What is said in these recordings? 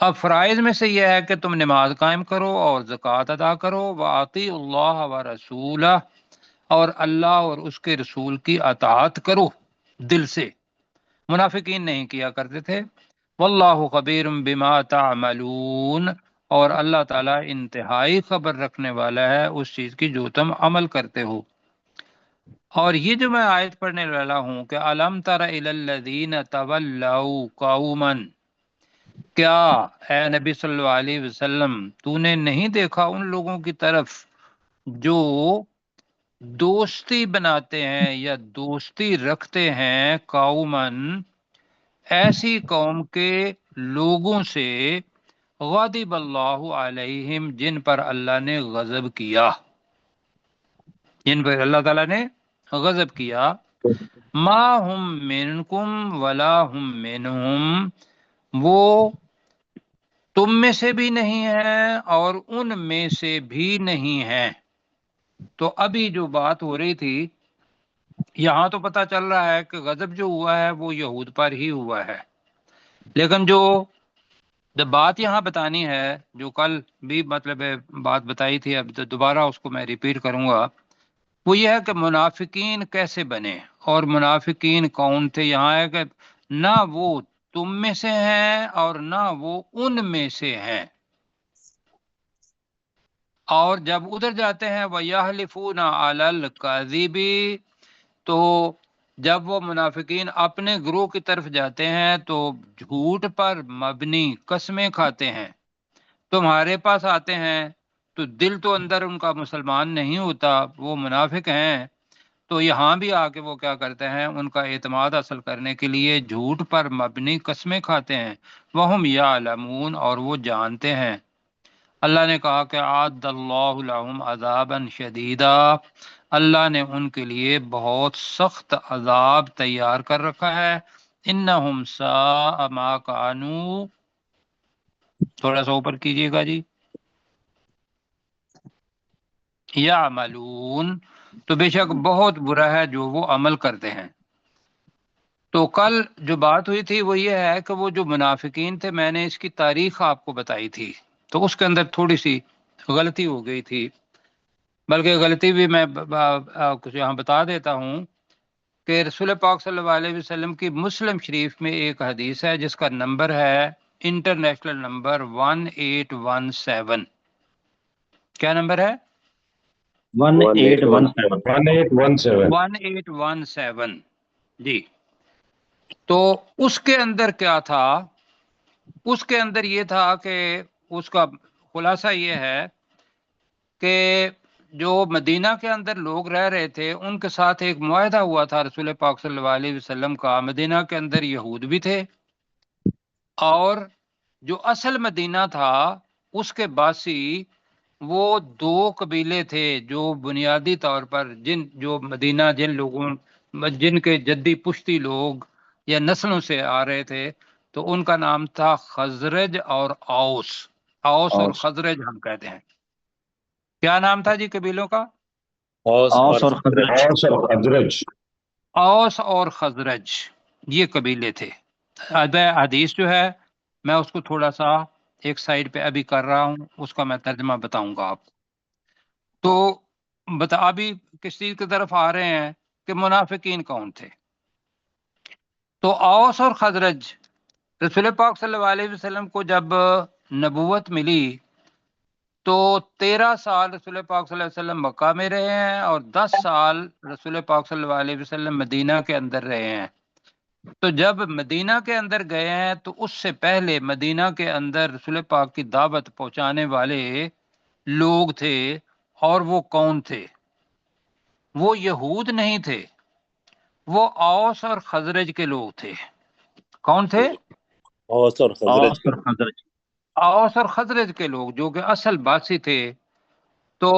اب فرائض میں سے یہ ہے کہ تم نماز قائم کرو اور زکوٰۃ ادا کرو، وَأَطِیعُوا اللَّهَ وَرَسُولَهُ، اور اللہ اور اس کے رسول کی اطاعت کرو دل سے۔ منافقین نہیں کیا کرتے تھے۔ واللہ خبیر بما تعملون، اور اللہ تعالیٰ انتہائی خبر رکھنے والا ہے اس چیز کی جو تم عمل کرتے ہو۔ اور یہ جو میں آیت پڑھنے والا ہوں کہ الم تر الی الذین تولوا قوما، کیا اے نبی صلی اللہ علیہ وسلم تو نے نہیں دیکھا ان لوگوں کی طرف جو دوستی بناتے ہیں یا دوستی رکھتے ہیں، قومن ایسی قوم کے لوگوں سے، غضب اللہ علیہم جن پر اللہ نے غضب کیا، جن پر اللہ تعالیٰ نے غضب کیا، ما ہم منکم ولا ہم منہم، وہ تم میں سے بھی نہیں ہیں اور ان میں سے بھی نہیں ہیں۔ تو ابھی جو بات ہو رہی تھی یہاں تو پتہ چل رہا ہے کہ غضب جو ہوا ہے وہ یہود پر ہی ہوا ہے، لیکن جو بات یہاں بتانی ہے، جو کل بھی مطلب بات بتائی تھی، اب دوبارہ اس کو میں ریپیٹ کروں گا، وہ یہ ہے کہ منافقین کیسے بنے اور منافقین کون تھے۔ یہاں ہے کہ نہ وہ تم میں سے ہیں اور نہ وہ ان میں سے ہیں، اور جب ادھر جاتے ہیں وَيَحْلِفُونَ عَلَى الْكَذِبِ، تو جب وہ منافقین اپنے گروہ کی طرف جاتے ہیں تو جھوٹ پر مبنی قسمیں کھاتے ہیں۔ تمہارے پاس آتے ہیں تو دل تو اندر ان کا مسلمان نہیں ہوتا، وہ منافق ہیں، تو یہاں بھی آ کے وہ کیا کرتے ہیں، ان کا اعتماد حاصل کرنے کے لیے جھوٹ پر مبنی قسمیں کھاتے ہیں۔ وَهُمْ يَعْلَمُونَ، اور وہ جانتے ہیں۔ اللہ نے کہا کہ عَدَّ اللَّهُ لَهُمْ عَذَابًا شَدِيدًا، اللہ نے ان کے لیے بہت سخت عذاب تیار کر رکھا ہے۔ انہم ساء ما کانوا، تھوڑا سا اوپر کیجئے گا جی، یعملون، تو بے شک بہت برا ہے جو وہ عمل کرتے ہیں۔ تو کل جو بات ہوئی تھی وہ یہ ہے کہ وہ جو منافقین تھے، میں نے اس کی تاریخ آپ کو بتائی تھی، تو اس کے اندر تھوڑی سی غلطی ہو گئی تھی، بلکہ غلطی بھی میں کچھ یہاں بتا دیتا ہوں کہ رسول پاک صلی اللہ علیہ وسلم کی مسلم شریف میں ایک حدیث ہے جس کا نمبر ہے انٹرنیشنل نمبر 1817۔ کیا نمبر ہے؟ 1817 1817 1817 جی۔ تو اس کے اندر کیا تھا؟ اس کے اندر یہ تھا کہ اس کا خلاصہ یہ ہے کہ جو مدینہ کے اندر لوگ رہ رہے تھے ان کے ساتھ ایک معاہدہ ہوا تھا رسول پاک صلی اللہ علیہ وسلم کا۔ مدینہ کے اندر یہود بھی تھے، اور جو اصل مدینہ تھا اس کے باسی وہ دو قبیلے تھے جو بنیادی طور پر جو مدینہ جن کے جدی پشتی لوگ یا نسلوں سے آ رہے تھے، تو ان کا نام تھا خزرج اور اوس۔ اوس اور خزرج ہم کہتے ہیں۔ کیا نام تھا جی قبیلوں کا؟ اوس اور خزرج۔ اوس اور خزرج۔ اوس اور خزرج یہ قبیلے تھے۔ اب حدیث جو ہے میں اس کو تھوڑا سا ایک سائڈ پہ ابھی کر رہا ہوں، اس کا میں ترجمہ بتاؤں گا آپ کو۔ تو ابھی کس چیز کی طرف آ رہے ہیں کہ منافقین کون تھے۔ تو اوس اور خزرج، رسول پاک صلی اللہ علیہ وسلم کو جب نبوت ملی تو 13 سال رسول پاک صلی اللہ علیہ وسلم مکہ میں رہے ہیں اور 10 سال رسول پاک صلی اللہ علیہ وسلم مدینہ کے اندر رہے ہیں۔ تو جب مدینہ کے اندر گئے ہیں تو اس سے پہلے مدینہ کے اندر رسول پاک کی دعوت پہنچانے والے لوگ تھے، اور وہ کون تھے؟ وہ یہود نہیں تھے، وہ اوس اور خزرج کے لوگ تھے۔ کون تھے؟ اوس اور خزرج۔ اوس اور خزرج کے لوگ جو کہ اصل باسی تھے۔ تو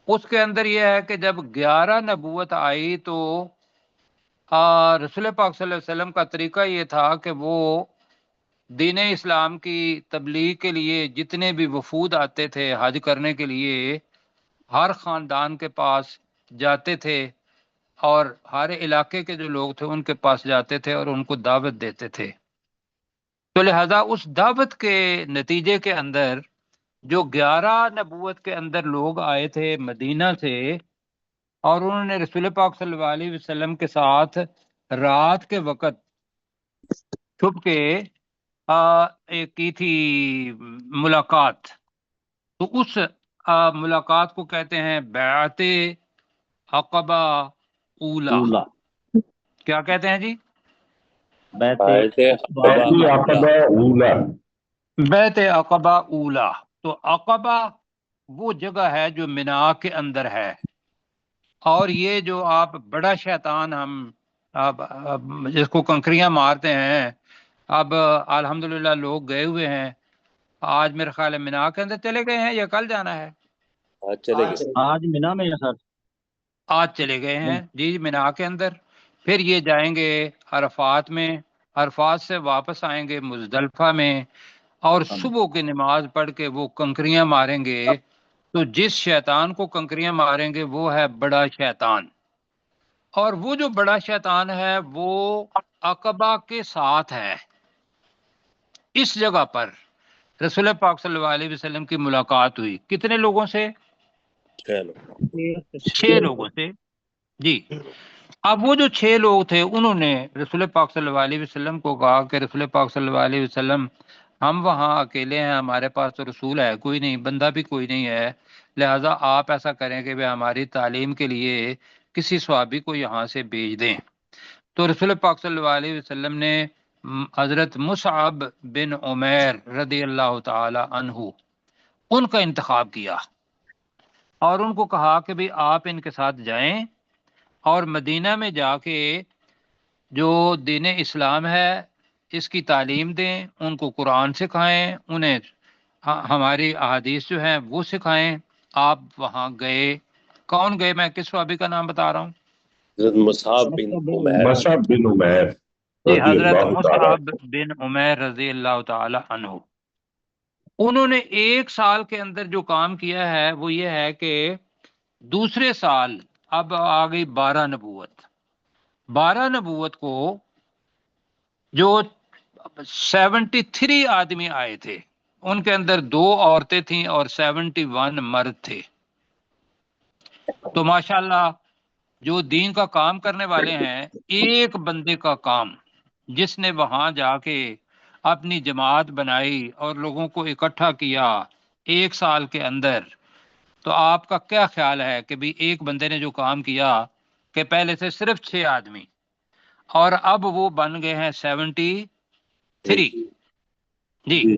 اس کے اندر یہ ہے کہ جب 11 نبوت آئی تو رسول پاک صلی اللہ علیہ وسلم کا طریقہ یہ تھا کہ وہ دین اسلام کی تبلیغ کے لیے جتنے بھی وفود آتے تھے حج کرنے کے لیے، ہر خاندان کے پاس جاتے تھے اور ہر علاقے کے جو لوگ تھے ان کے پاس جاتے تھے اور ان کو دعوت دیتے تھے۔ تو لہذا اس دعوت کے نتیجے کے اندر جو 11 نبوت کے اندر لوگ آئے تھے مدینہ سے، اور انہوں نے رسول پاک صلی اللہ علیہ وسلم کے ساتھ رات کے وقت چھپ کے ایک کی تھی ملاقات، تو اس ملاقات کو کہتے ہیں بیعت عقبہ اولا۔ کیا کہتے ہیں جی؟ بیعت بیعت عقبہ اولا۔ بیعت عقبہ اولا۔ تو عقبہ وہ جگہ ہے جو منا کے اندر ہے، اور یہ جو آپ بڑا شیطان ہم اب جس کو کنکریاں مارتے ہیں، اب الحمدللہ لوگ گئے ہوئے ہیں، آج میرے خیال ہے منا کے اندر چلے گئے ہیں یا کل جانا ہے؟ چلے گئے، آج منا میں ہے سر، آج چلے گئے ہیں جی منا کے اندر۔ پھر یہ جائیں گے عرفات میں، عرفات سے واپس آئیں گے مزدلفہ میں، اور صبح کی نماز پڑھ کے وہ کنکریاں ماریں گے۔ تو جس شیطان کو کنکریاں ماریں گے وہ ہے بڑا شیطان، اور وہ جو بڑا شیطان ہے وہ عقبہ کے ساتھ ہے۔ اس جگہ پر رسول پاک صلی اللہ علیہ وسلم کی ملاقات ہوئی، کتنے لوگوں سے؟ 6 لوگوں سے جی۔ اب وہ جو 6 لوگ تھے انہوں نے رسول پاک صلی اللہ علیہ وسلم کو کہا کہ رسول پاک صلی اللہ علیہ وسلم ہم وہاں اکیلے ہیں، ہمارے پاس تو رسول ہے کوئی نہیں، بندہ بھی کوئی نہیں ہے، لہٰذا آپ ایسا کریں کہ ہماری تعلیم کے لیے کسی صحابی کو یہاں سے بھیج دیں۔ تو رسول پاک صلی اللہ علیہ وسلم نے حضرت مصعب بن عمیر رضی اللہ تعالی عنہ ان کا انتخاب کیا، اور ان کو کہا کہ بھی آپ ان کے ساتھ جائیں اور مدینہ میں جا کے جو دین اسلام ہے اس کی تعلیم دیں، ان کو قرآن سکھائیں، انہیں ہماری احادیث جو ہیں وہ سکھائیں۔ آپ وہاں گئے، کون گئے؟ میں کس صحابی کا نام بتا رہا ہوں؟ حضرت مصعب بن عمیر، مصعب بن عمیر جی، رضی حضرت اللہ تعالیٰ مصعب بن عمیر رضی اللہ تعالی عنہ۔ انہوں نے 1 سال کے اندر جو کام کیا ہے وہ یہ ہے کہ دوسرے سال اب آ گئی 12 نبوت۔ 12 نبوت کو جو 73 آدمی آئے تھے، ان کے اندر 2 عورتیں تھیں اور 71 مرد تھے۔ تو ماشاءاللہ جو دین کا کام کرنے والے ہیں، ایک بندے کا کام جس نے وہاں جا کے اپنی جماعت بنائی اور لوگوں کو اکٹھا کیا 1 سال کے اندر، تو آپ کا کیا خیال ہے کہ بھی ایک بندے نے جو کام کیا کہ پہلے سے صرف 6 آدمی اور اب وہ بن گئے ہیں 73 جی۔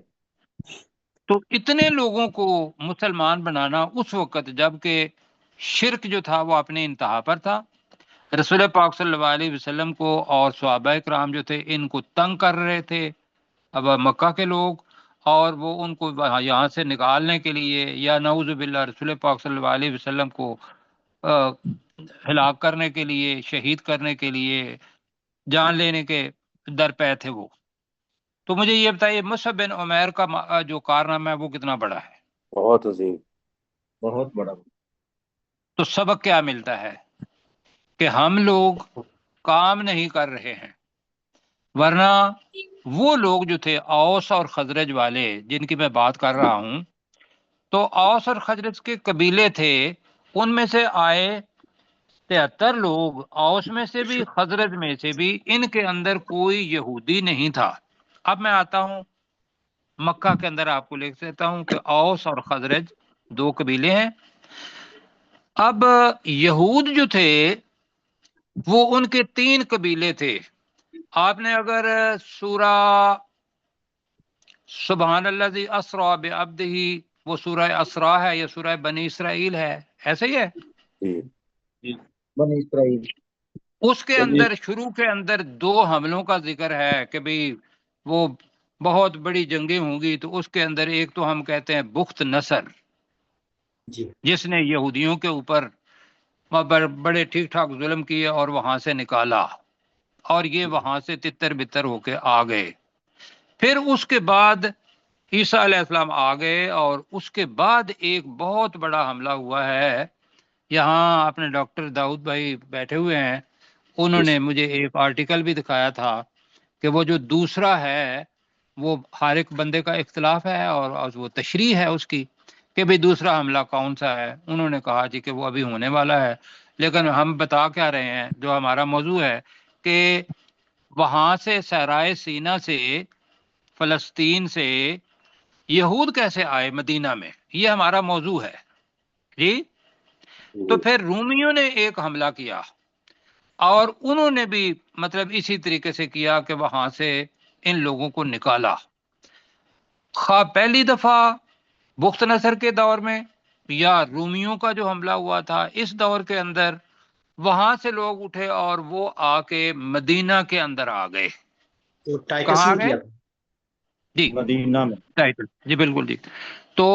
تو اتنے لوگوں کو مسلمان بنانا اس وقت جب کہ شرک جو تھا وہ اپنے انتہا پر تھا، رسول پاک صلی اللہ علیہ وسلم کو اور صحابہ کرام جو تھے ان کو تنگ کر رہے تھے اب مکہ کے لوگ، اور وہ ان کو یہاں سے نکالنے کے لیے یا نعوذ باللہ رسول پاک صلی اللہ علیہ وسلم کو ہلاک کرنے کے لیے، شہید کرنے کے لیے، جان لینے کے در پہ تھے وہ۔ تو مجھے یہ بتائیے مصعب بن عمیر کا جو کارنامہ ہے وہ کتنا بڑا ہے؟ بہت عظیم، بہت بڑا۔ تو سبق کیا ملتا ہے کہ ہم لوگ کام نہیں کر رہے ہیں، ورنہ وہ لوگ جو تھے اوس اور خزرج والے جن کی میں بات کر رہا ہوں، تو اوس اور خزرج کے قبیلے تھے، ان میں سے آئے 73 لوگ، اوس میں سے بھی خزرج میں سے بھی، ان کے اندر کوئی یہودی نہیں تھا۔ اب میں آتا ہوں مکہ کے اندر، آپ کو لکھ دیتا ہوں کہ اوس اور خزرج 2 قبیلے ہیں۔ اب یہود جو تھے وہ ان کے 3 قبیلے تھے۔ آپ نے اگر سورہ سبحان الذی اسریٰ بعبدہ، وہ سورہ اسراء ہے یا سورہ بنی اسرائیل ہے، ایسے ہی ہے، بنی اسرائیل، اس کے اندر شروع کے اندر 2 حملوں کا ذکر ہے کہ بھئی وہ بہت بڑی جنگیں ہوں گی۔ تو اس کے اندر ایک تو ہم کہتے ہیں بخت نصر، جس نے یہودیوں کے اوپر بڑے ٹھیک ٹھاک ظلم کیے اور وہاں سے نکالا، اور یہ وہاں سے تتر بتر ہو کے آ گئے۔ پھر اس کے بعد عیسیٰ علیہ السلام آ گئے، اور اس کے بعد ایک بہت بڑا حملہ ہوا ہے۔ یہاں اپنے ڈاکٹر داؤد بھائی بیٹھے ہوئے ہیں، انہوں نے مجھے ایک آرٹیکل بھی دکھایا تھا کہ وہ جو دوسرا ہے وہ ہر ایک بندے کا اختلاف ہے اور وہ تشریح ہے اس کی کہ بھئی دوسرا حملہ کون سا ہے. انہوں نے کہا جی کہ وہ ابھی ہونے والا ہے، لیکن ہم بتا کیا رہے ہیں، جو ہمارا موضوع ہے کہ وہاں سے صحرائے سینا سے، فلسطین سے یہود کیسے آئے مدینہ میں، یہ ہمارا موضوع ہے جی. تو پھر رومیوں نے ایک حملہ کیا اور انہوں نے بھی مطلب اسی طریقے سے کیا کہ وہاں سے ان لوگوں کو نکالا. خواہ پہلی دفعہ بخت نصر کے دور میں یا رومیوں کا جو حملہ ہوا تھا اس دور کے اندر، وہاں سے لوگ اٹھے اور وہ آ کے مدینہ کے اندر آ گئے. کہاں آ گئے جی؟ مدینہ میں. ٹائٹل جی بالکل جی. تو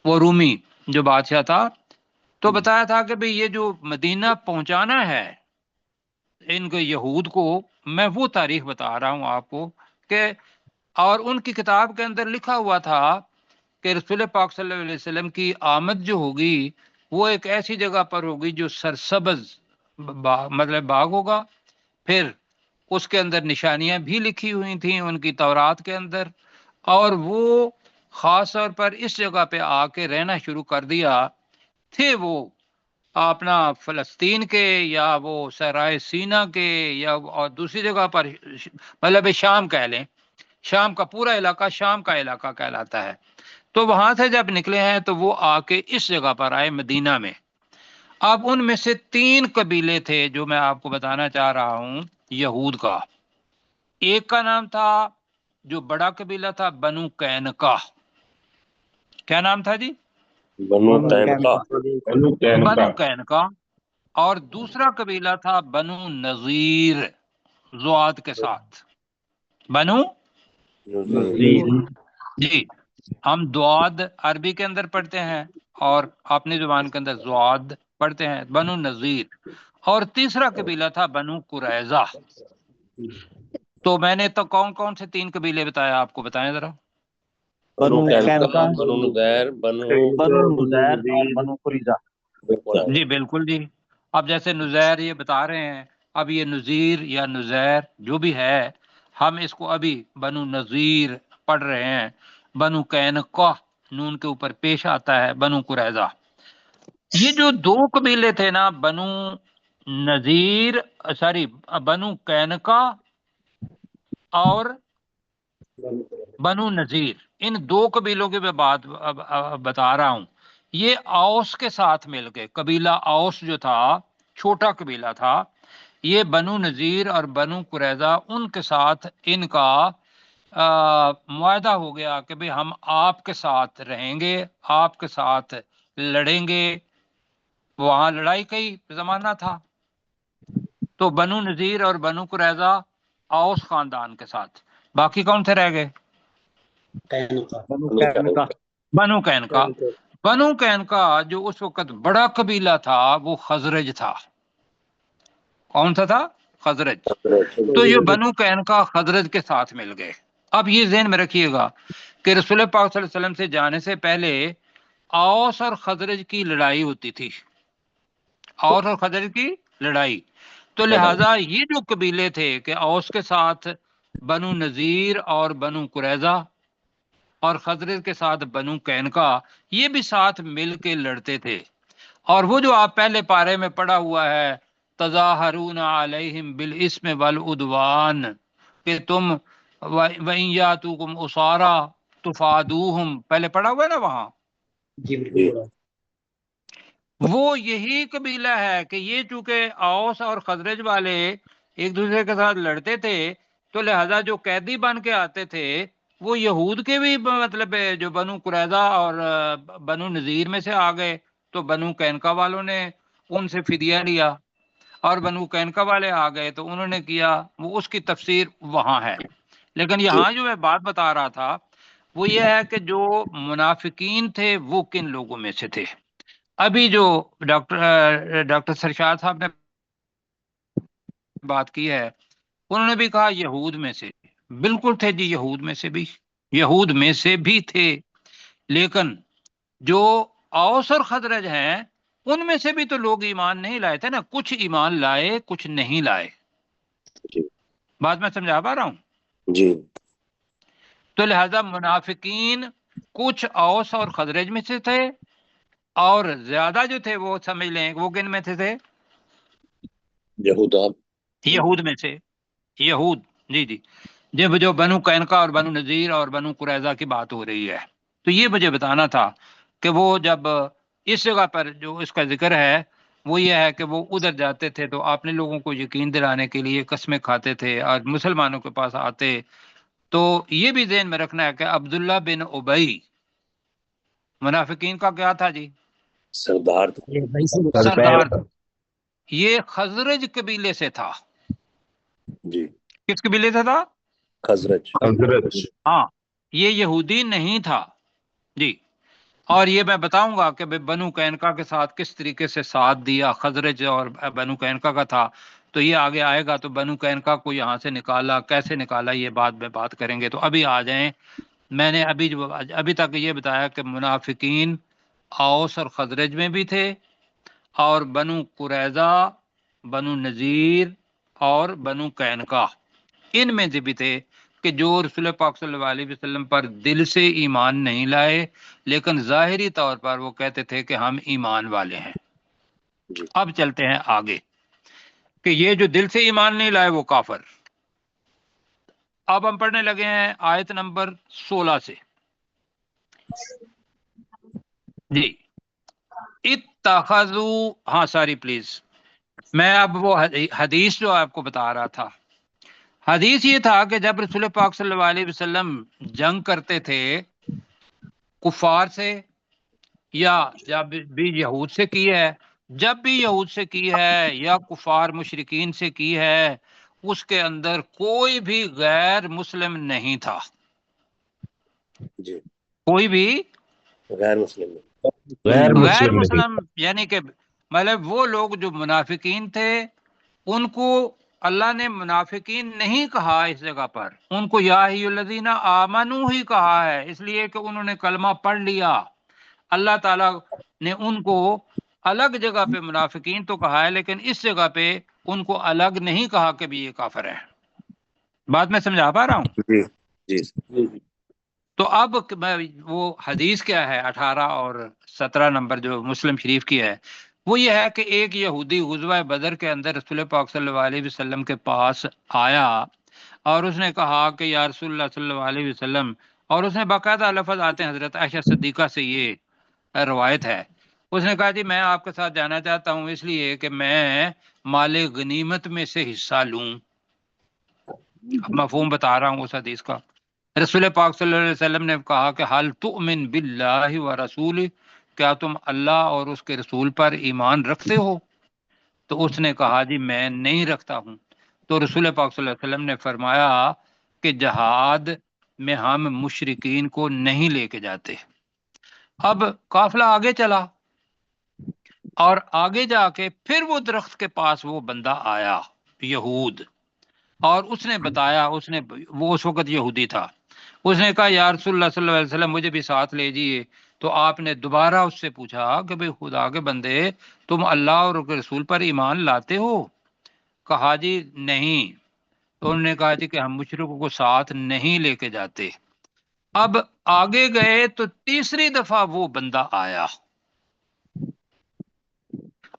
وہ رومی جو بادشاہ تھا تو بتایا تھا کہ بھئی یہ جو مدینہ پہنچانا ہے ان کو یہود کو، میں وہ تاریخ بتا رہا ہوں آپ کو کہ، اور ان کی کتاب کے اندر لکھا ہوا تھا کہ رسول پاک صلی اللہ علیہ وسلم کی آمد جو ہوگی وہ ایک ایسی جگہ پر ہوگی جو سرسبز مطلب باغ ہوگا. پھر اس کے اندر نشانیاں بھی لکھی ہوئی تھیں ان کی تورات کے اندر، اور وہ خاص طور پر اس جگہ پہ آ کے رہنا شروع کر دیا تھے. وہ اپنا فلسطین کے یا وہ صحرائے سینا کے یا اور دوسری جگہ پر، مطلب شام کہہ لیں، شام کا پورا علاقہ شام کا علاقہ کہلاتا ہے. تو وہاں سے جب نکلے ہیں تو وہ آ کے اس جگہ پر آئے مدینہ میں. اب ان میں سے 3 قبیلے تھے جو میں آپ کو بتانا چاہ رہا ہوں یہود کا. ایک کا نام تھا، جو بڑا قبیلہ تھا، بنو قینقاع. کیا نام تھا جی؟ بنو قینقاع. بنو قینقاع. اور دوسرا قبیلہ تھا بنو نذیر، زواد کے ساتھ. بنو جی، ہم دواد عربی کے اندر پڑھتے ہیں اور اپنی زبان کے اندر زواد پڑھتے ہیں. بنو نذیر. اور تیسرا قبیلہ تھا بنو قریظہ. تو میں نے تو کون کون سے 3 قبیلے بتایا آپ کو، بتائیں ذرا. بنو بنو قینقاع، قینقاع، بنو نذیر، بنو نذیر اور بنو قریظہ. جی بالکل جی. اب جیسے نذیر یہ بتا رہے ہیں، اب یہ نذیر یا نذیر جو بھی ہے، ہم اس کو ابھی بنو نذیر پڑھ رہے ہیں. بنو قینقاع نون کے اوپر پیش آتا ہے، بنو قریظہ. یہ جو 2 قبیلے تھے نا، بنو نذیر، سوری بنو قینقاع اور بنو نذیر، ان 2 قبیلوں کی میں بات بتا رہا ہوں. یہ اوس کے ساتھ مل کے، قبیلہ اوس جو تھا چھوٹا قبیلہ تھا، یہ بنو نذیر اور بنو قریظہ ان کے ساتھ ان کا معاہدہ ہو گیا کہ بھئی ہم آپ کے ساتھ رہیں گے، آپ کے ساتھ لڑیں گے. وہاں لڑائی کئی زمانہ تھا. تو بنو نذیر اور بنو قریظہ اوس خاندان کے ساتھ. باقی کون سے رہ گئے؟ بنو قینقاع. بنو قینقاع. بنو قینقاع جو اس وقت بڑا قبیلہ تھا وہ خزرج تھا. کون سا تھا؟ خزرج. تو یہ بنو قینقاع خزرج کے ساتھ مل گئے. اب یہ ذہن میں رکھیے گا کہ رسول پاک صلی اللہ علیہ وسلم سے جانے سے پہلے اوس اور خزرج کی لڑائی ہوتی تھی، اوس اور خزرج کی لڑائی. تو لہٰذا یہ جو قبیلے تھے کہ اوس کے ساتھ بنو نذیر اور بنو قریظہ اور خزرج کے ساتھ بنو قینقاع، یہ بھی ساتھ مل کے لڑتے تھے. اور وہ جو آپ پہلے پارے میں پڑھا ہوا ہے، تظاہرون علیہم بالاسم والعدوان، کہ تم وَإِن يَأْتُوكُمْ أُسَارَىٰ تُفَادُوهُمْ، پہلے پڑھا ہوا ہے نا وہاں. وہ یہی قبیلہ ہے کہ یہ چونکہ اوس اور خزرج والے ایک دوسرے کے ساتھ لڑتے تھے، تو لہذا جو قیدی بن کے آتے تھے وہ یہود کے بھی مطلب جو بنو قریظہ اور بنو نذیر میں سے آ گئے. تو بنو قینقاع والوں نے ان سے فدیہ لیا، اور بنو قینقاع والے آ گئے تو انہوں نے کیا. وہ اس کی تفسیر وہاں ہے. لیکن یہاں جو میں بات بتا رہا تھا وہ یہ ہے کہ جو منافقین تھے وہ کن لوگوں میں سے تھے. ابھی جو ڈاکٹر سرشاد صاحب نے بات کی ہے، انہوں نے بھی کہا یہود میں سے. بالکل تھے جی، یہود میں سے بھی تھے. لیکن جو اوس اور خزرج ہیں ان میں سے بھی تو لوگ ایمان نہیں لائے تھے نا. کچھ ایمان لائے، کچھ نہیں لائے. بات میں سمجھا پا رہا ہوں؟ جی. تو لہذا منافقین کچھ اوس اور خزرج میں سے تھے، اور زیادہ جو تھے وہ سمجھ لیں وہ کن میں سے تھے؟ یہودا، یہود میں سے، یہود، جی جی، جب جو بنو قینقاع اور بنو نذیر اور بنو قریظہ کی بات ہو رہی ہے، تو یہ مجھے بتانا تھا کہ وہ جب اس جگہ پر جو اس کا ذکر ہے وہ یہ ہے کہ وہ ادھر جاتے تھے تو اپنے لوگوں کو یقین دلانے کے لیے قسمیں کھاتے تھے اور مسلمانوں کے پاس آتے، تو یہ بھی ذہن میں رکھنا ہے کہ عبداللہ بن ابی منافقین کا کیا تھا جی؟ سردار تھا۔ سردار تھا۔ یہ خزرج قبیلے سے تھا۔ جی، کس قبیلے سے تھا؟ خزرج۔ حضرت ہاں، یہ یہودی نہیں تھا جی۔ اور یہ میں بتاؤں گا کہ بنو قینقاع کے ساتھ کس طریقے سے ساتھ دیا، خزرج اور بنو قینقاع کا تھا، تو یہ آگے آئے گا۔ تو بنو قینقاع کو یہاں سے نکالا، کیسے نکالا، یہ بات میں بات کریں گے۔ تو ابھی آ جائیں، میں نے ابھی تک یہ بتایا کہ منافقین اوس اور خزرج میں بھی تھے، اور بنو قریظہ، بنو نذیر اور بنو قینقاع ان میں سے بھی تھے کہ جو رسول پاک صلی اللہ علیہ وسلم پر دل سے ایمان نہیں لائے، لیکن ظاہری طور پر وہ کہتے تھے کہ ہم ایمان والے ہیں۔ جی، اب چلتے ہیں آگے کہ یہ جو دل سے ایمان نہیں لائے وہ کافر۔ اب ہم پڑھنے لگے ہیں آیت نمبر 16 سے جی۔ اتخذوا، ہاں ساری پلیز، میں اب وہ حدیث جو آپ کو بتا رہا تھا، حدیث یہ تھا کہ جب رسول پاک صلی اللہ علیہ وسلم جنگ کرتے تھے کفار سے، یا جب بھی یہود سے کی ہے، جب بھی یہود سے کی ہے یا کفار مشرکین سے کی ہے، اس کے اندر کوئی بھی غیر مسلم نہیں تھا، جی، کوئی بھی غیر مسلم میں۔ غیر غیر مسلم نہیں۔ مسلم، یعنی کہ مطلب وہ لوگ جو منافقین تھے ان کو اللہ نے منافقین نہیں کہا اس جگہ پر، ان کو یا ایھا الذین آمنو ہی کہا ہے، اس لیے کہ انہوں نے کلمہ پڑھ لیا۔ اللہ تعالیٰ نے ان کو الگ جگہ پہ منافقین تو کہا ہے، لیکن اس جگہ پہ ان کو الگ نہیں کہا کہ بھی یہ کافر ہیں۔ بات میں سمجھا پا رہا ہوں؟ جی، جی، تو اب میں وہ حدیث کیا ہے 18 اور 17 نمبر جو مسلم شریف کی ہے، وہ یہ ہے کہ ایک یہودی غزوہ بدر کے اندر رسول پاک صلی اللہ علیہ وسلم کے پاس آیا اور اس نے کہا کہ یا رسول اللہ صلی اللہ علیہ وسلم، اور اس نے باقاعدہ لفظ آتے ہیں، حضرت عائشہ صدیقہ سے یہ روایت ہے، اس نے کہا جی میں آپ کے ساتھ جانا چاہتا ہوں اس لیے کہ میں مال غنیمت میں سے حصہ لوں۔ مفہوم بتا رہا ہوں اس حدیث کا۔ رسول پاک صلی اللہ علیہ وسلم نے کہا کہ حل تؤمن باللہ ورسولہ، کیا تم اللہ اور اس کے رسول پر ایمان رکھتے ہو؟ تو اس نے کہا جی میں نہیں رکھتا ہوں۔ تو رسول پاک صلی اللہ علیہ وسلم نے فرمایا کہ جہاد میں ہم مشرکین کو نہیں لے کے جاتے۔ اب قافلہ آگے چلا اور آگے جا کے پھر وہ درخت کے پاس وہ بندہ آیا یہود، اور اس نے بتایا، وہ اس وقت یہودی تھا، اس نے کہا یا رسول اللہ صلی اللہ علیہ وسلم مجھے بھی ساتھ لے جائیے۔ تو آپ نے دوبارہ اس سے پوچھا کہ بھئی خدا کے بندے تم اللہ اور اس کے رسول پر ایمان لاتے ہو؟ کہا جی نہیں۔ تو انہوں نے کہا جی کہ ہم مشرکوں کو ساتھ نہیں لے کے جاتے۔ اب آگے گئے تو تیسری دفعہ وہ بندہ آیا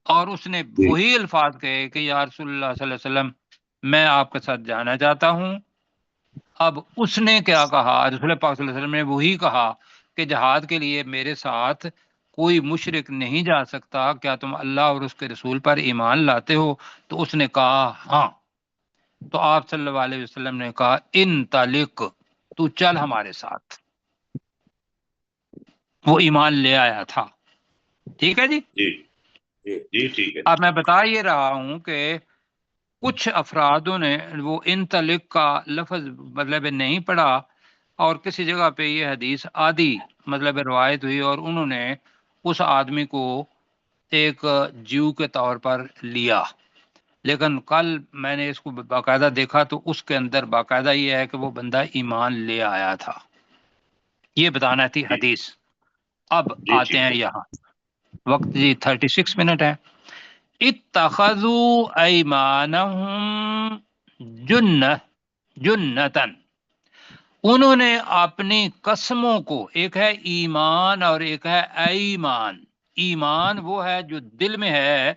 اور اس نے وہی الفاظ کہے کہ یا رسول اللہ صلی اللہ علیہ وسلم میں آپ کے ساتھ جانا چاہتا ہوں۔ اب اس نے کیا کہا؟ رسول پاک صلی اللہ علیہ وسلم نے وہی کہا کہ جہاد کے لیے میرے ساتھ کوئی مشرک نہیں جا سکتا، کیا تم اللہ اور اس کے رسول پر ایمان لاتے ہو؟ تو اس نے کہا ہاں۔ تو آپ صلی اللہ علیہ وسلم نے کہا انطلق، تو چل ہمارے ساتھ۔ وہ ایمان لے آیا تھا۔ ٹھیک ہے جی؟ جی جی ٹھیک ہے۔ اب میں بتا یہ رہا ہوں کہ کچھ افرادوں نے وہ انطلق کا لفظ مطلب نہیں پڑھا، اور کسی جگہ پہ یہ حدیث آدھی مطلب روایت ہوئی اور انہوں نے اس آدمی کو ایک جیو کے طور پر لیا، لیکن کل میں نے اس کو باقاعدہ دیکھا تو اس کے اندر باقاعدہ یہ ہے کہ وہ بندہ ایمان لے آیا تھا۔ یہ بتانا تھی حدیث۔ اب آتے ہیں یہاں، وقت جی 36 منٹ ہے۔ اتخذوا ایمانہم جنتن، انہوں نے اپنی قسموں کو، ایک ہے ایمان اور ایک ہے ایمان۔ ایمان وہ ہے جو دل میں ہے،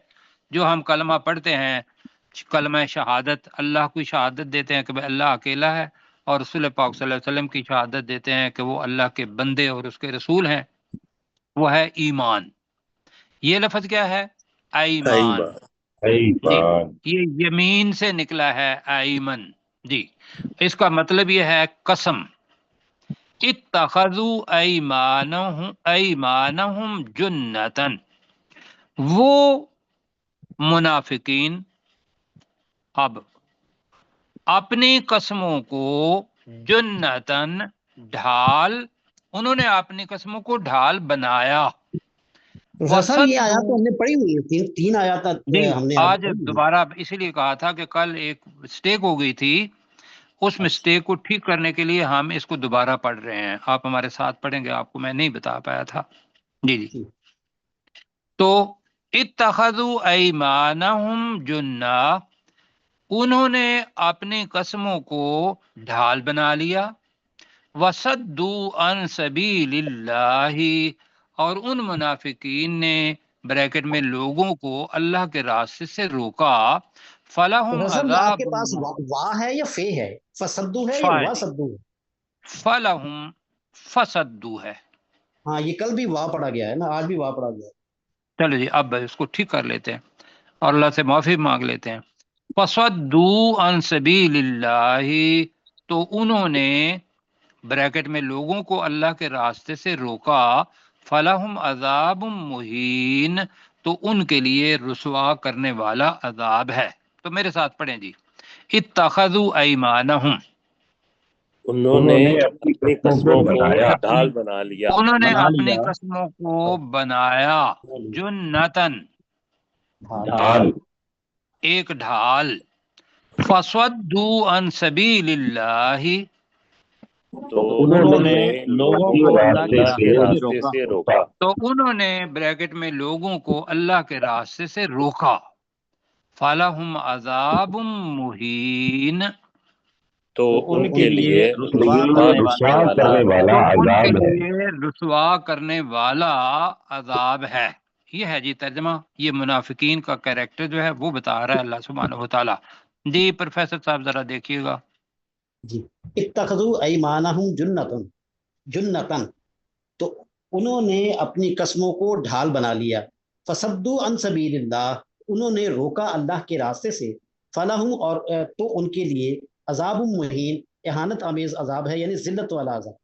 جو ہم کلمہ پڑھتے ہیں، کلمہ شہادت، اللہ کو شہادت دیتے ہیں کہ بھئی اللہ اکیلا ہے، اور رسول پاک صلی اللہ علیہ وسلم کی شہادت دیتے ہیں کہ وہ اللہ کے بندے اور اس کے رسول ہیں، وہ ہے ایمان۔ یہ لفظ کیا ہے؟ ایمان۔ جی، یہ یمین سے نکلا ہے، ایمن۔ جی، اس کا مطلب یہ ہے قسم۔ اتخذوا ایمانہم جنتاً، وہ منافقین اب اپنی قسموں کو جنتاً، ڈھال، انہوں نے اپنی قسموں کو ڈھال بنایا۔ صاحب یہ آیات تو ہم نے پڑھی ہوئی ہے، تین آیات ہم نے آج دوبارہ اسی لیے کہا تھا کہ کل ایک مسٹیک ہو گئی تھی، اس مسٹیک کو ٹھیک کرنے کے لیے ہم اس کو دوبارہ پڑھ رہے ہیں۔ آپ ہمارے ساتھ پڑھیں گے، آپ کو میں نہیں بتا پایا تھا۔ جی جی، تو اتخذوا ایمانہم جنہ، انہوں نے اپنی قسموں کو ڈھال بنا لیا۔ وصدوا عن سبیل اللہ، اور ان منافقین نے بریکٹ میں لوگوں کو اللہ کے راستے سے روکا۔ فلہم آپ عذاب، کے پاس وا ہے یا فے ہے؟ فسدو ہے یا فا ہے، وسدو ہے؟ فلہم فسدو ہے۔ ہاں یہ کل بھی وا پڑھا گیا ہے نا، آج بھی وا پڑھا گیا ہے۔ چلو جی، اب اس کو ٹھیک کر لیتے ہیں اور اللہ سے معافی مانگ لیتے ہیں۔ فصدوا عن سبیل اللہ، تو انہوں نے بریکٹ میں لوگوں کو اللہ کے راستے سے روکا۔ فلہم عذاب مہین، تو ان کے لیے رسوا کرنے والا عذاب ہے۔ تو میرے ساتھ پڑھیں جی، اتخذوا ایمانہم، انہوں نے اپنی قسموں کو ڈھال بنا لیا۔ انہوں نے بنا اپنی لیا، قسموں کو بنایا جنتن، ڈھال، ایک ڈھال۔ فصدوا عن سبیل اللہ، تو انہوں نے لوگوں کو اللہ کے راستے سے روکا۔ تو انہوں نے بریکٹ میں لوگوں کو اللہ کے راستے سے روکا۔ فَلَهُمْ عَذَابٌ مُّهِينٌ، تو ان کے لیے رسوا کرنے والا تو ان کے لیے رسوا کرنے والا عذاب ہے۔ یہ ہے جی ترجمہ، یہ منافقین کا کریکٹر جو ہے وہ بتا رہا ہے اللہ سبحانہ و تعالیٰ۔ جی پروفیسر صاحب ذرا دیکھیے گا۔ جی، اتخذوا ایمانہم جنتاً، تو انہوں نے اپنی قسموں کو ڈھال بنا لیا۔ فصدوا عن سبیل اللہ، انہوں نے روکا اللہ کے راستے سے۔ فلہم، اور تو ان کے لیے عذاب مہین، اہانت آمیز عذاب ہے، یعنی ذلت والا عذاب۔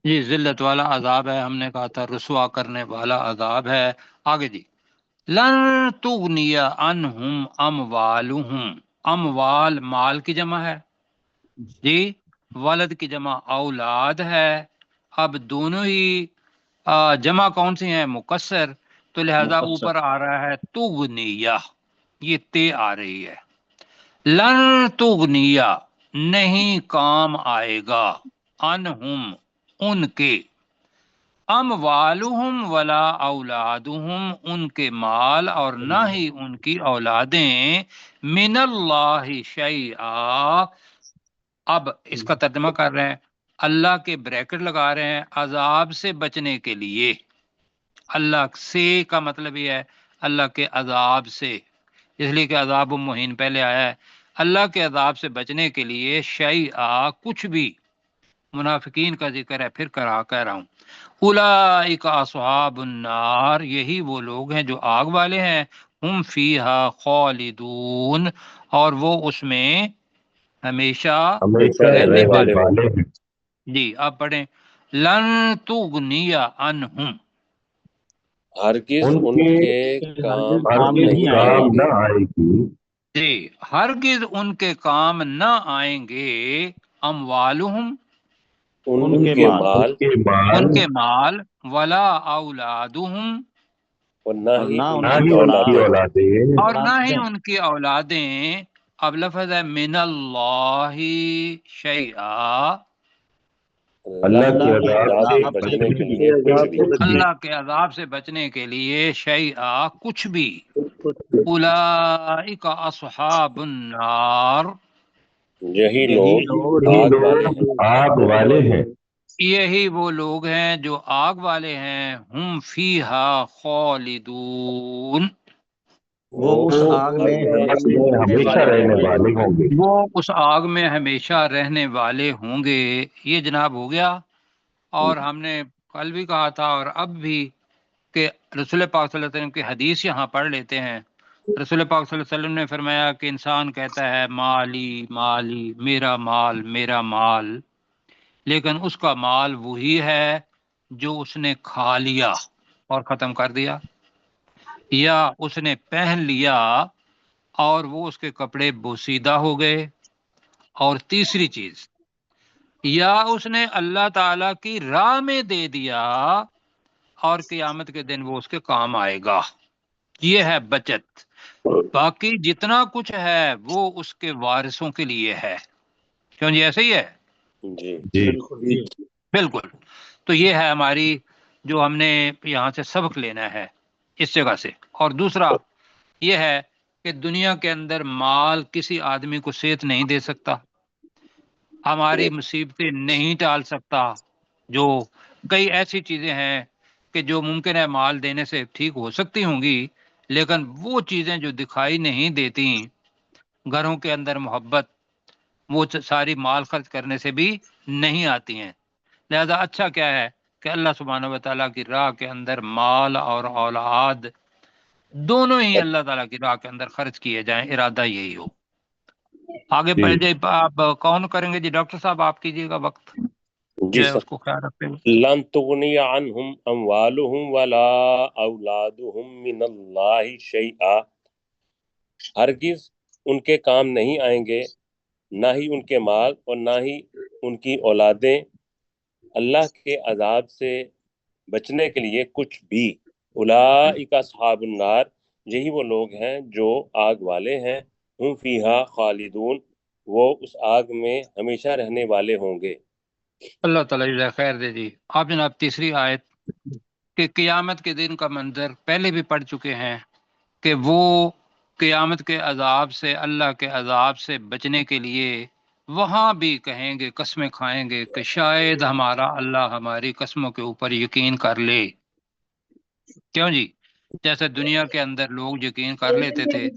جی ذلت والا عذاب ہے، ہم نے کہا تھا رسوا کرنے والا عذاب ہے۔ آگے جی، لن تغنی عنہم اموالہم، اموال مال کی جمع ہے جی، ولد کی جمع اولاد ہے۔ اب دونوں ہی جمع کون سی ہیں؟ مکسر، تو لہذا اوپر آ رہا ہے تغنیہ، یہ تے آ رہی ہے۔ لن تغنیہ، نہیں کام آئے گا، عنہم، ان کے، اموالہم ولا اولادہم، ان کے مال اور نہ ہی ان کی اولادیں، من اللہ شیئا، اب اس کا ترجمہ کر رہے ہیں، اللہ کے بریکٹ لگا رہے ہیں، عذاب سے بچنے کے لیے۔ اللہ سے کا مطلب یہ ہے اللہ کے عذاب سے، اس لیے کہ عذاب مہین پہلے آیا ہے۔ اللہ کے عذاب سے بچنے کے لیے شیئا، کچھ بھی، منافقین کا ذکر ہے، پھر کہہ رہا ہوں، اولئک اصحاب النار، یہی وہ لوگ ہیں جو آگ والے ہیں، ہم فیہا خالدون، اور وہ اس میں ہمیشہ رہنے والے ہیں۔ جی اب پڑھیں، لن تغنی عنہم، ہرگز ان کے کام نہیں آئے گی۔ جی ہرگز ان کے کام نہ آئیں گے، اموالہم، ان کے مال، ولا اولادہم، اور نہ ہی ان کی اولادیں، اور نہ ہی ان کی اولادیں۔ اب لفظ ہے من اللہ شیئا، اللہ کے عذاب سے بچنے کے لیے کچھ بھی۔ اللہ کے عذاب سے بچنے کے لیے شیئا، کچھ بھی۔ اولئک اصحاب النار، یہی لوگ آگ والے ہیں، آگ والے ہیں، یہی وہ لوگ ہیں جو آگ والے ہیں، ہم فیہا خالدون، وہ اس آگ میں ہمیشہ رہنے والے ہوں گے۔ وہ اس آگ میں ہمیشہ رہنے والے ہوں گے۔ یہ جناب ہو گیا، اور ہم نے کل بھی کہا تھا اور اب بھی کہ رسول پاک صلی اللہ علیہ وسلم کی حدیث یہاں پڑھ لیتے ہیں۔ رسول پاک صلی اللہ علیہ وسلم نے فرمایا کہ انسان کہتا ہے مالی مالی، میرا مال میرا مال، لیکن اس کا مال وہی ہے جو اس نے کھا لیا اور ختم کر دیا، یا اس نے پہن لیا اور وہ اس کے کپڑے بوسیدہ ہو گئے، اور تیسری چیز، یا اس نے اللہ تعالی کی راہ میں دے دیا اور قیامت کے دن وہ اس کے کام آئے گا۔ یہ ہے بچت۔ باقی جتنا کچھ ہے وہ اس کے وارثوں کے لیے ہے۔ کیوں جی، ایسے ہی ہے؟ جی جی بالکل۔ تو یہ ہے ہماری جو ہم نے یہاں سے سبق لینا ہے اس جگہ سے۔ اور دوسرا یہ ہے کہ دنیا کے اندر مال کسی آدمی کو صحت نہیں دے سکتا، ہماری مصیبتیں نہیں ٹال سکتا۔ جو کئی ایسی چیزیں ہیں کہ جو ممکن ہے مال دینے سے ٹھیک ہو سکتی ہوں گی، لیکن وہ چیزیں جو دکھائی نہیں دیتی، گھروں کے اندر محبت، وہ ساری مال خرچ کرنے سے بھی نہیں آتی ہیں۔ لہذا اچھا کیا ہے کہ اللہ سبحانہ و تعالیٰ کی راہ کے اندر مال اور اولاد دونوں ہی اللہ تعالیٰ کی راہ کے اندر خرچ کیے جائیں، ارادہ یہی ہو۔ آگے جی پڑھ جائے، آپ کون کریں گے جی؟ ڈاکٹر صاحب آپ کیجیے گا، وقت جی جو ہے سر۔ اس کو خیال رکھتے ہوئے۔ لن تغنی عنہم اموالہم ولا اولادہم من اللہ شیئا، ہرگز ان کے کام نہیں آئیں گے، نہ ہی ان کے مال اور نہ ہی ان کی اولادیں اللہ کے عذاب سے بچنے کے لیے کچھ بھی۔ اولئک اصحاب النار، یہی وہ لوگ ہیں جو آگ والے ہیں، ہم فیہا خالدون، وہ اس آگ میں ہمیشہ رہنے والے ہوں گے۔ اللہ تعالیٰ جزائے خیر دے جی۔ آپ جناب تیسری آیت کہ قیامت کے دن کا منظر پہلے بھی پڑھ چکے ہیں کہ وہ قیامت کے عذاب سے، اللہ کے عذاب سے بچنے کے لیے وہاں بھی کہیں گے، قسمیں کھائیں گے کہ شاید ہمارا اللہ ہماری قسموں کے اوپر یقین کر لے۔ کیوں جی؟ جیسے دنیا کے اندر لوگ یقین کر لیتے تھے،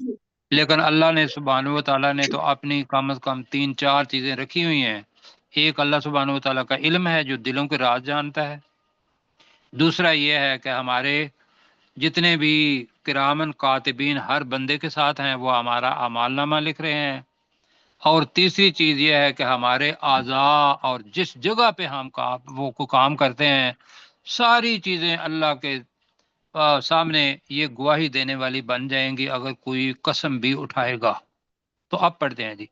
لیکن اللہ نے سبحانہ و تعالیٰ نے تو اپنی کم از کم 3-4 چیزیں رکھی ہوئی ہیں۔ ایک، اللہ سبحانہ و تعالیٰ کا علم ہے جو دلوں کے راز جانتا ہے۔ دوسرا یہ ہے کہ ہمارے جتنے بھی کرامن کاتبین ہر بندے کے ساتھ ہیں، وہ ہمارا اعمال نامہ لکھ رہے ہیں۔ اور تیسری چیز یہ ہے کہ ہمارے اعضاء اور جس جگہ پہ ہم وہ کو کام کرتے ہیں، ساری چیزیں اللہ کے سامنے یہ گواہی دینے والی بن جائیں گی اگر کوئی قسم بھی اٹھائے گا۔ تو اب پڑھتے ہیں جی،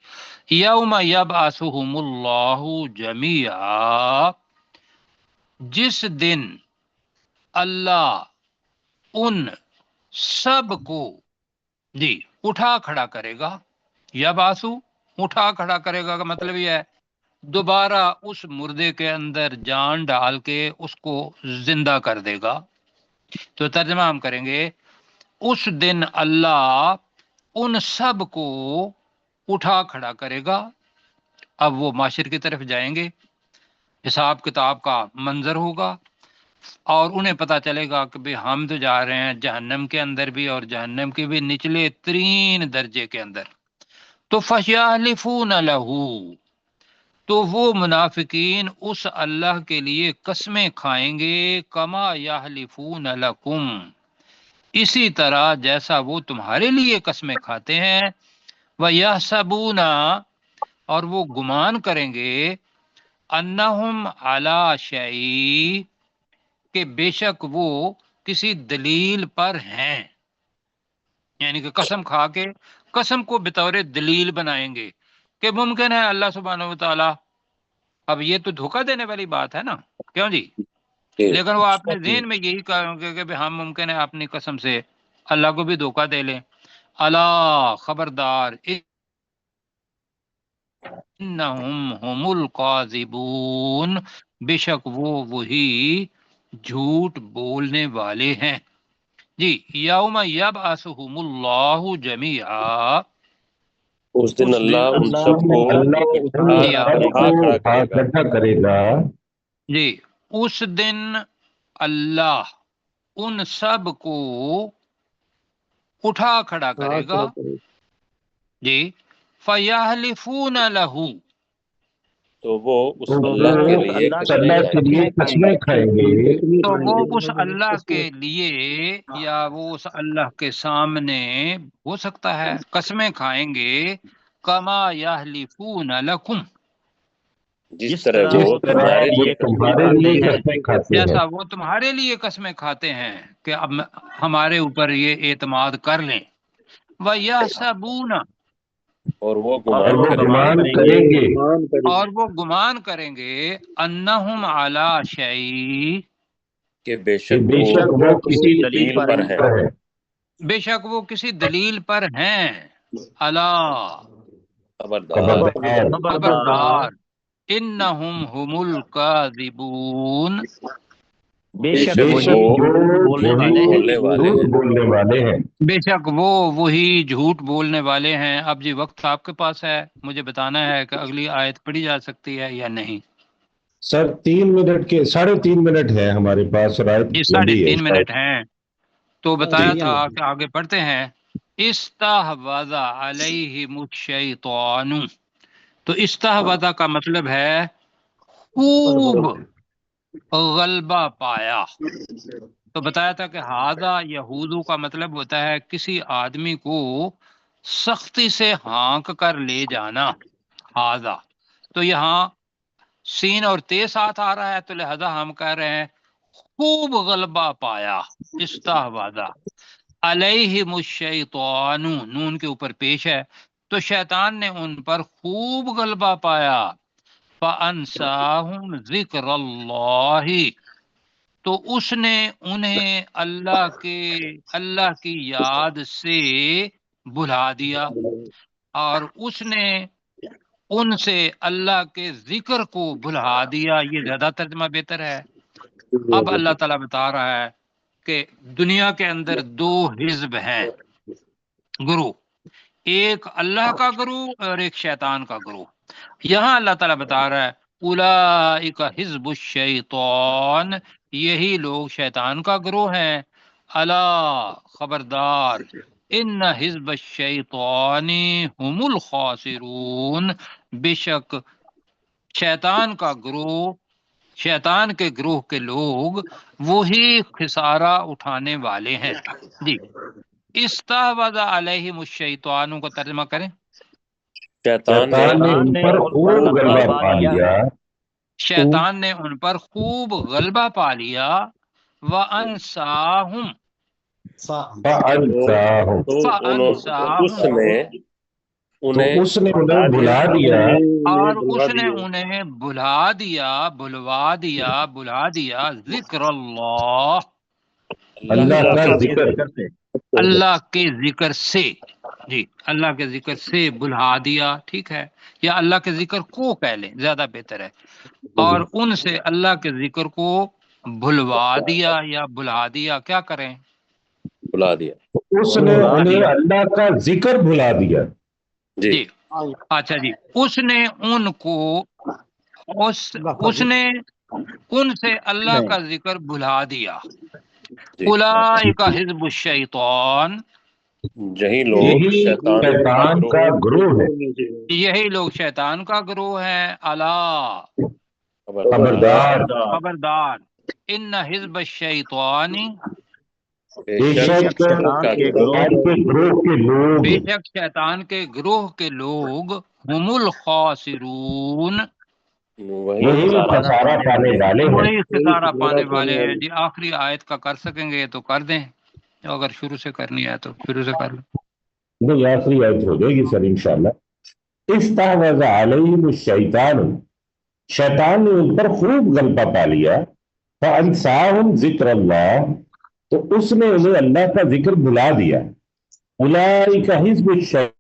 یوم یبعثہم اللہ جمیعا، جس دن اللہ ان سب کو جی اٹھا کھڑا کرے گا۔ یبعثو، اٹھا کھڑا کرے گا کا مطلب یہ ہے دوبارہ اس مردے کے اندر جان ڈال کے اس کو زندہ کر دے گا۔ تو ترجمہ ہم کریں گے، اس دن اللہ ان سب کو اٹھا کھڑا کرے گا۔ اب وہ معاشر کی طرف جائیں گے، حساب کتاب کا منظر ہوگا، اور انہیں پتا چلے گا کہ بھئی ہم تو جا رہے ہیں جہنم کے اندر بھی، اور جہنم کے بھی نچلے ترین درجے کے اندر۔ تو فَيَحْلِفُونَ لَهُ، تو وہ منافقین اس اللہ کے لیے قسمیں کھائیں گے، کما یحلفون لکم، اسی طرح جیسا وہ تمہارے لیے قسمیں کھاتے ہیں، وَيَحْسَبُونَ، اور وہ گمان کریں گے، انہم علی شیء، کہ بے شک وہ کسی دلیل پر ہیں، یعنی کہ قسم کھا کے قسم کو بطور دلیل بنائیں گے کہ ممکن ہے اللہ سبحانہ و تعالیٰ، اب یہ تو دھوکہ دینے والی بات ہے نا، کیوں جی؟ لیکن وہ اپنے ذہن میں یہی کہیں گے کہ ہم ممکن ہے اپنی قسم سے اللہ کو بھی دھوکہ دے لیں۔ اللہ، خبردار، انہم ہم القاذبون، بے شک وہ وہی جھوٹ بولنے والے ہیں۔ جی، یوم یبعثہم اللہ جمیعا، اس دن اللہ ان سب کو اللہ اکٹھا کرے گا جی اس دن اللہ ان سب کو اٹھا کھڑا کرے گا جی فَيَحْلِفُونَ لَهُ تو وہ اس اللہ کے لیے قسمیں کھائیں گے تو وہ اس اللہ کے لیے یا وہ اس اللہ کے سامنے ہو سکتا ہے قسمیں کھائیں گے کما یحلفون لکم جس طرح وہ تمہارے لیے تمہارے لیے قسمیں کھاتے ہیں جیسا وہ تمہارے لیے قسمیں کھاتے ہیں کہ اب ہمارے اوپر یہ اعتماد کر لیں وَيَحْسَبُونَ اور وہ اور وہ گمان گمان کریں گے اور وہ گمان کریں گے انہم علی شیء کہ بے شک وہ کسی دلیل پر ہے بے شک وہ کسی دلیل پر ہیں اللہ خبردار خبردار انہم هم الکاذبون بے شک وہ بولنے والے ہیں بولنے والے ہیں بے شک وہ وہی جھوٹ بولنے والے ہیں۔ اب جی وقت آپ کے پاس ہے، مجھے بتانا ہے کہ اگلی آیت پڑھی جا سکتی ہے یا نہیں۔ سر 3 منٹ کے 3.5 منٹ ہے ہمارے پاس، رائٹ یہ 3.5 منٹ ہیں تو بتایا تھا کہ آگے پڑھتے ہیں۔ استحوذ علیہم الشیطان، تو استحوذ کا مطلب ہے خوب غلبہ پایا۔ تو بتایا تھا کہ ہاذا یہودو کا مطلب ہوتا ہے کسی آدمی کو سختی سے ہانک کر لے جانا، ہاذا۔ تو یہاں سین اور تے ساتھ آ رہا ہے تو لہذا ہم کہہ رہے ہیں خوب غلبہ پایا، استحوذ علیہم الشیطان، نون کے اوپر پیش ہے، تو شیطان نے ان پر خوب غلبہ پایا۔ فَأَنْسَاهُمْ ذِكْرَ اللَّهِ، تو اس نے انہیں اللہ کی یاد سے بھلا دیا، اور اس نے ان سے اللہ کے ذکر کو بھلا دیا۔ یہ زیادہ ترجمہ بہتر ہے۔ اب اللہ تعالیٰ بتا رہا ہے کہ دنیا کے اندر 2 حزب ہیں، گروہ، ایک اللہ کا گروہ اور ایک شیطان کا گروہ۔ یہاں اللہ تعالیٰ بتا رہا ہے اولئک حزب الشیطان، یہی لوگ شیطان کا گروہ ہیں۔ الا، خبردار، ان حزب الشیطان هم الخاسرون، بے شک شیطان کا گروہ، شیطان کے گروہ کے لوگ وہی خسارہ اٹھانے والے ہیں۔ جی استحوذ علیہم الشیطان کو ترجمہ کریں۔ شیطان نے ان پر خوب غلبہ پا لیا، شیطان نے ان پر خوب غلبہ پا لیا۔ وَأَنْسَاهُمْ، فَأَنْسَاهُمْ، تو اس نے انہیں بھلا دیا، اور اس نے انہیں بھلا دیا، بھلا دیا ذکر اللہ، اللہ کا ذکر، اللہ کے ذکر سے۔ جی اللہ کے ذکر سے بھلا دیا، ٹھیک ہے، یا اللہ کے ذکر کو کہہ لیں، زیادہ بہتر ہے۔ اور ان سے اللہ کے ذکر کو بھلوا دیا یا بھلا دیا، کیا کریں؟ بلا دیا۔ اس نے انہیں اللہ کا ذکر بھلا دیا۔ جی اچھا جی، اس نے ان کو اس نے ان سے اللہ کا ذکر بھلا دیا۔ اولئک حزب الشیطان، یہی لوگ شیطان کا گروہ ہے۔ یہی لوگ شیطان کا گروہ ہے۔ الا، خبردار، ان حزب الشیطان، بے شک شیطان کے گروہ کے لوگ هم الخاسرون، وہی خسارہ پانے والے ہیں۔ وہی خسارہ پانے والے ہیں۔ جی آخری آیت کا کر سکیں گے تو کر دیں، اگر شروع سے کرنی ہے تو شروع سے کر لیں۔ نہیں، آخری آیت ہو جائے گی سر انشاءاللہ۔ استحوذ علیہم الشیطان، شیطان نے ان پر خوب غلبہ پا لیا۔ فانساہم ذکر اللہ، تو اس نے انہیں اللہ کا ذکر بھلا دیا۔ اولئک حزب الشیطان،